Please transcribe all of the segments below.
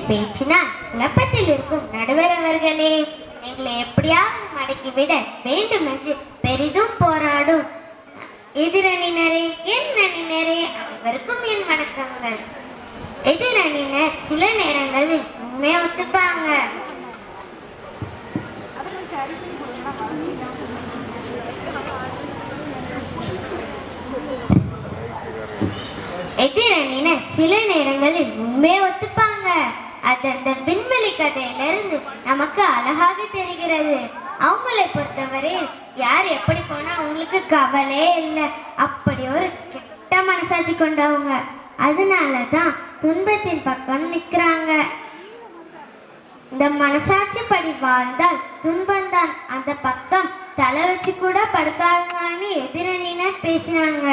பேச்சினால் குழப்பத்தில் இருக்கும் நடுவர் அவர்களே, எங்களை எப்படியாவது மடக்கிவிட வேண்டும் என்று பெரிதும் போராடும் எதிரணியினரே, என் அணியினரே அனைவருக்கும் என் வணக்கங்கள். எதிரணியினர் சில நேரங்களில் உண்மையை ஒத்துப்பாங்க. எதிரணியினர் சில நேரங்களில் உண்மையை ஒத்துப்பாங்க. அது அந்த விண்வெளி கதையிலிருந்து நமக்கு அழகாக தெரிகிறது. அவங்களை பொறுத்தவரையில் யார் எப்படி போனா அவங்களுக்கு கவலையே இல்லை. அப்படி ஒரு கெட்ட மனசாட்சி கொண்டவங்க. அதனாலதான் துன்பத்தின் பக்கம் நிற்கிறாங்க. இந்த மனசாட்சி படி வாழ்ந்தால் துன்பம்தான். அந்த பக்கம் தலை வச்சு கூட படுக்காதன்னு எதிரணியினர் பேசினாங்க.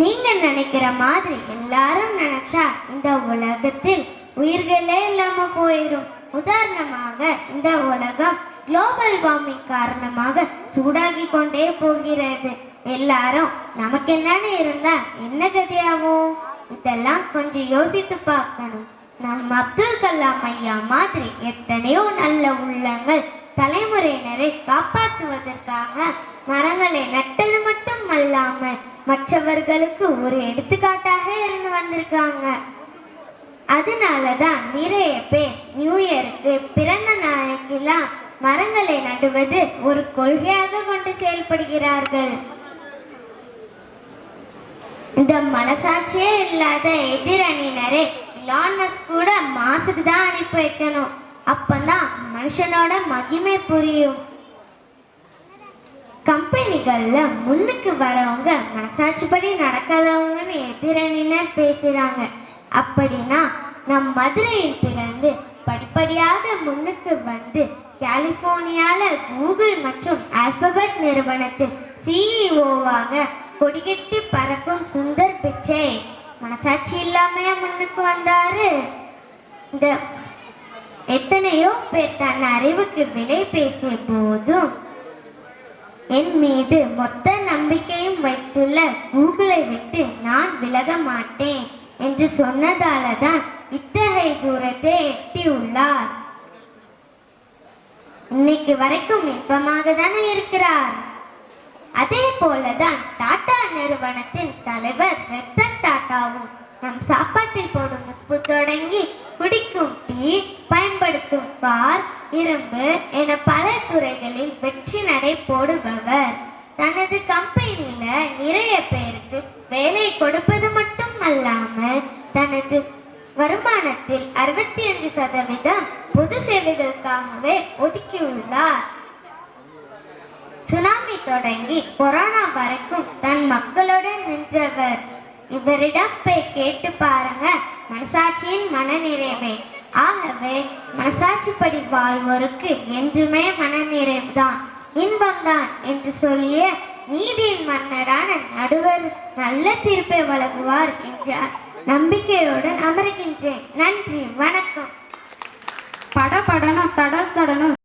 நீங்க நினைக்கிற மாதிரி எல்லாரும் நினைச்சா இந்த உலகத்தில் உயிர்களே இல்லாம போயிடும். உதாரணமாக இந்த உலகம் குளோபல் வார்மிங் காரணமாக சூடாகி கொண்டே போகிறது. எல்லாரும் நமக்கு என்னன்னு இருந்தா என்ன கதையாகும்? இதெல்லாம் கொஞ்சம் யோசித்து பார்க்கணும். நம் அப்துல் கலாம் ஐயா மாதிரி எத்தனையோ நல்ல உள்ளங்கள் தலைமுறையினரை காப்பாற்றுவதற்காக மரங்களை நட்டது மட்டும் அல்லாமல் மற்றவர்களுக்கு ஒரு எடுத்துக்காட்டாக இருந்து வந்திருக்காங்க. அதனாலதான் நிறைய பேர் நியூ இயருக்கு பிறந்த நாளைக்கெல்லாம் மரங்களை நடுவது ஒரு கொள்கையாக கொண்டு செயல்படுகிறார்கள். இந்த மனசாட்சியே இல்லாத எதிரணியினரை எலான் மஸ்க் கூட மாசுக்கு தான் அனுப்பி வைக்கணும். அப்பதான் மனுஷனோட மகிமை புரியும். கம்பெனிகள்ல முன்னுக்கு வரவங்க மனசாட்சிப்படி நடக்காதவங்கன்னு எதிரணியினர் பேசுறாங்க. அப்படின்னா நம் மதுரையில் பிறந்து படிப்படியாக முன்னுக்கு வந்து கலிபோர்னியால கூகுள் மற்றும் ஆல்பபெட் நிறுவனத்தில் சிஇஓவாக கொடிகட்டி பறக்கும் சுந்தர் பிச்சை மனசாட்சி இல்லாமையா முன்னுக்கு வந்தாரு? இந்த எத்தனையோ பேர் தன் அறிவுக்கு விலை பேசிய போதும் என் மீது மொத்த நம்பிக்கையும் வைத்துள்ள கூகுளை விட்டு நான் விலக மாட்டேன் என்று சொன்னதாலதான் இத்தகைய தூரத்தை எட்டியுள்ளார். இன்னைக்கு வரைக்கும் இன்பமாக தானே இருக்கிறார். அதே போலதான் டாடா நிறுவனத்தின் தலைவர் ரத்தன் டாடாவும் நம் சாப்பாட்டில் போடும் உப்பு தொடங்கி குடிக்கும் டீ, பயன்படுத்தும் கார், இரும்பு என பல துறைகளில் வெற்றி நடை போடுபவர். தனது கம்பெனியில நிறைய பேருக்கு வேலை கொடுப்பது மட்டும் அல்லாமல் தனது வருமானத்தில் 65% பொது சேவைகளுக்காகவே ஒதுக்கியுள்ளார். சுனாமி தொடங்கி கொரோனா வரைக்கும் தன் மக்களுடன் நின்றவர். இவரிடம் போய் கேட்டு பாருங்க மனசாட்சியின் மனநிறைவை. ஆகவே மனசாட்சிப்படி வாழ்வோருக்கு என்றுமே மனநிறைவுதான், இன்பம்தான் என்று சொல்லிய நீதியின் மன்னரான நடுவர் நல்ல தீர்ப்பை வழங்குவார் என்ற நம்பிக்கையுடன் அமர்கின்றேன். நன்றி, வணக்கம். படபடனும் தடல் தடனும்